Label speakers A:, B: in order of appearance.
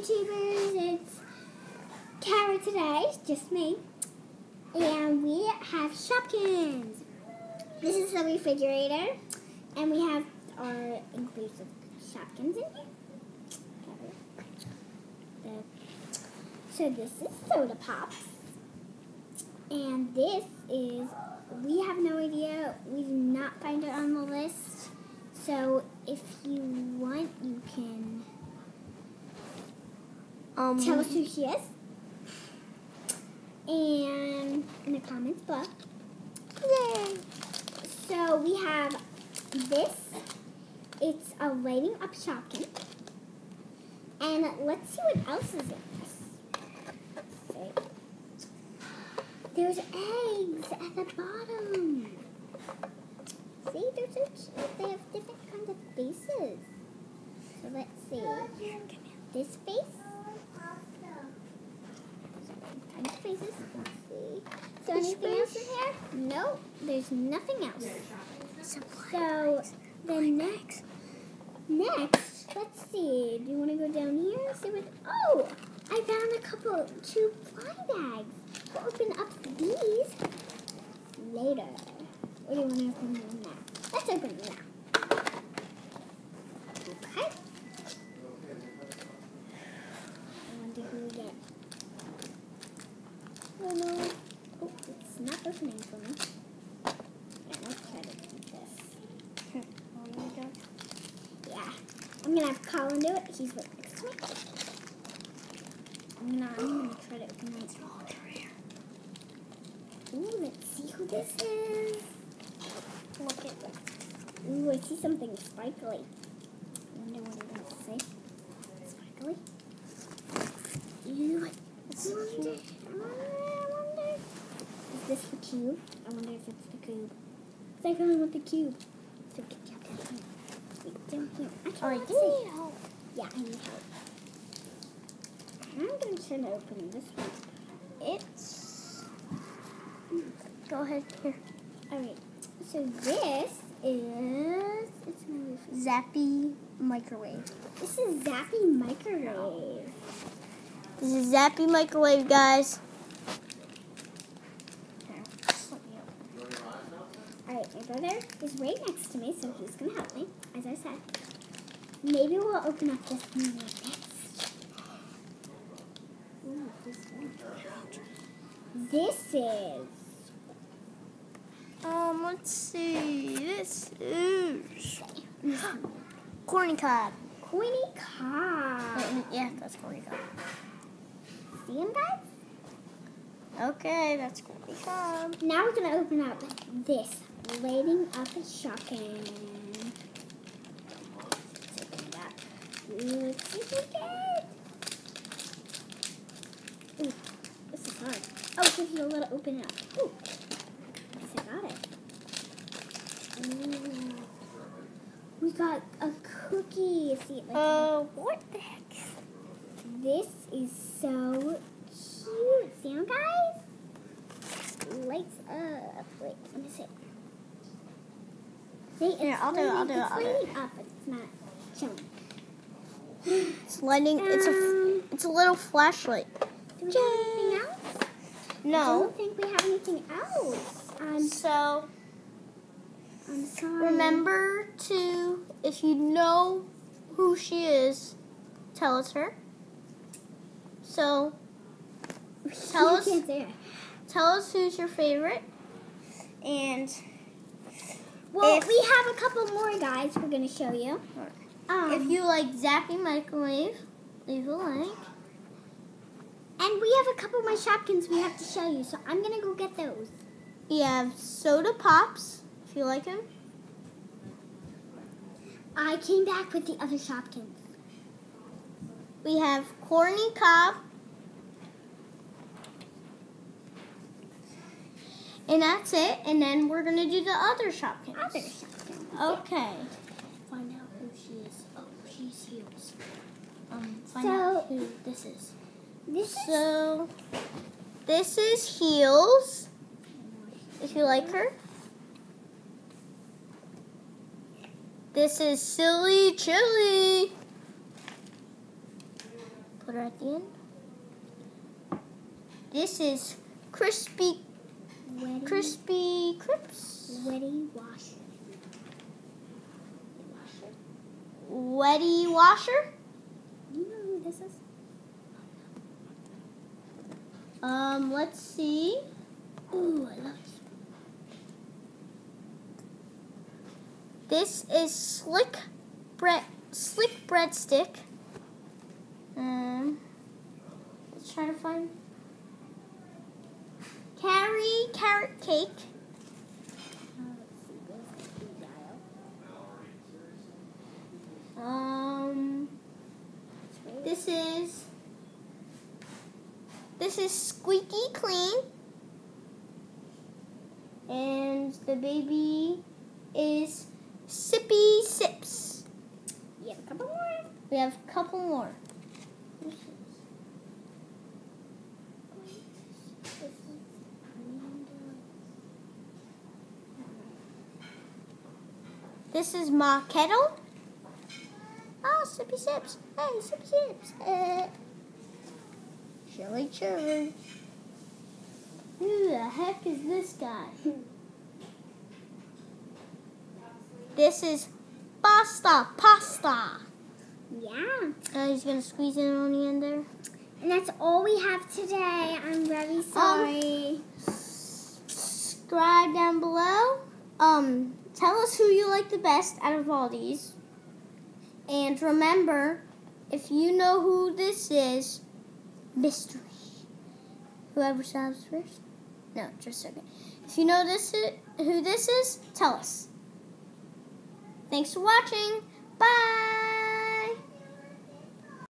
A: YouTubers, it's Kara today, just me, and we have Shopkins. This is the refrigerator, and we have our inclusive Shopkins in here. So this is soda pops, and this is, we have no idea, we did not find it on the list, so if you want, you can tell us who she is, and in the comments below. Yay! So we have this, it's a lighting up Shopkins, and let's see what else is in this. There's eggs at the bottom. See, they're so cute. They have different kinds of faces. So let's see. This face. Tiny faces. Let's see. So anything else in here? No, there's nothing else. So the next, let's see. Do you want to go down here and see what? Oh, I found two fly bags. We'll open up these later. Or do you want to open them now? Let's open them now. Okay. I wonder who we get. Oh no. Oh, it's not opening for me. Yeah, let's try to keep this. Yeah. I'm going to have Colin do it. He's right next to me. I'm gonna try to open this. Ooh, let's see who this is. Look at this. Ooh, I see something sparkly. I wonder what I'm going to say. Sparkly? Ew, I wonder. Is this the cube? I wonder if it's the cube. Because I really want the cube. So get down here. Wait, down here. I need help. Yeah, I need help. I'm going to try to open this one. It's... Go ahead, here. Alright, so this is... It's Zappy Microwave. This is Zappy Microwave.
B: This is Zappy Microwave, guys.
A: Alright, my brother is right next to me, so he's going to help me, as I said. Maybe we'll open up this one next. Ooh, this one. This is...
B: Let's see. This is corny cob.
A: Corny cob.
B: Yeah, that's corny cob.
A: See him, guys?
B: Okay, that's corny cob.
A: Now we're gonna open up this lighting up a Shopkins. Let's open it up. Let's see if we get. Ooh, this is hard. Oh, it gives you a little open it up. Ooh. I got it. Ooh. We got a cookie. See it
B: what the heck?
A: This is so cute. See them, guys? Lights up. Wait, let me see. See, it's
B: I'll do it.
A: It's lighting up, but it's not showing.
B: It's lighting. It's a little flashlight.
A: Do we have anything else?
B: No.
A: I don't think we have anything else.
B: So,
A: I'm sorry.
B: remember to, if you know who she is, tell us her. So, tell us who's your favorite. And
A: well, we have a couple more, guys, we're going to show you.
B: If you like Zappy Microwave, leave a like.
A: And we have a couple more Shopkins we have to show you, so I'm going to go get those.
B: We have soda pops, if you like them.
A: I came back with the other Shopkins.
B: We have corny cob. And that's it. And then we're going to do the other Shopkins. Okay. Find out who she is. Oh, she's Heels. Find out who this is. This is Heels. If you like her. This is Silly Chili. Put her at the end. This is crispy crisps.
A: Wetty washer.
B: Wetty washer.
A: Do you know who this is?
B: Let's see.
A: Ooh, I love
B: this. This is slick breadstick. Let's try to find carrot cake. This is squeaky clean, and the baby is sippy sips.
A: You have a couple more?
B: We have a couple more. This is my kettle. Oh, sippy sips. Hey, sippy sips. Chilly chilly. Who the heck is this guy? This is pasta.
A: Yeah.
B: He's going to squeeze it on the end there.
A: And that's all we have today. I'm very sorry.
B: Subscribe down below. Tell us who you like the best out of all these. And remember, if you know who this is, mystery. Whoever stops first? No, just okay. If you know who this is, tell us. Thanks for watching. Bye.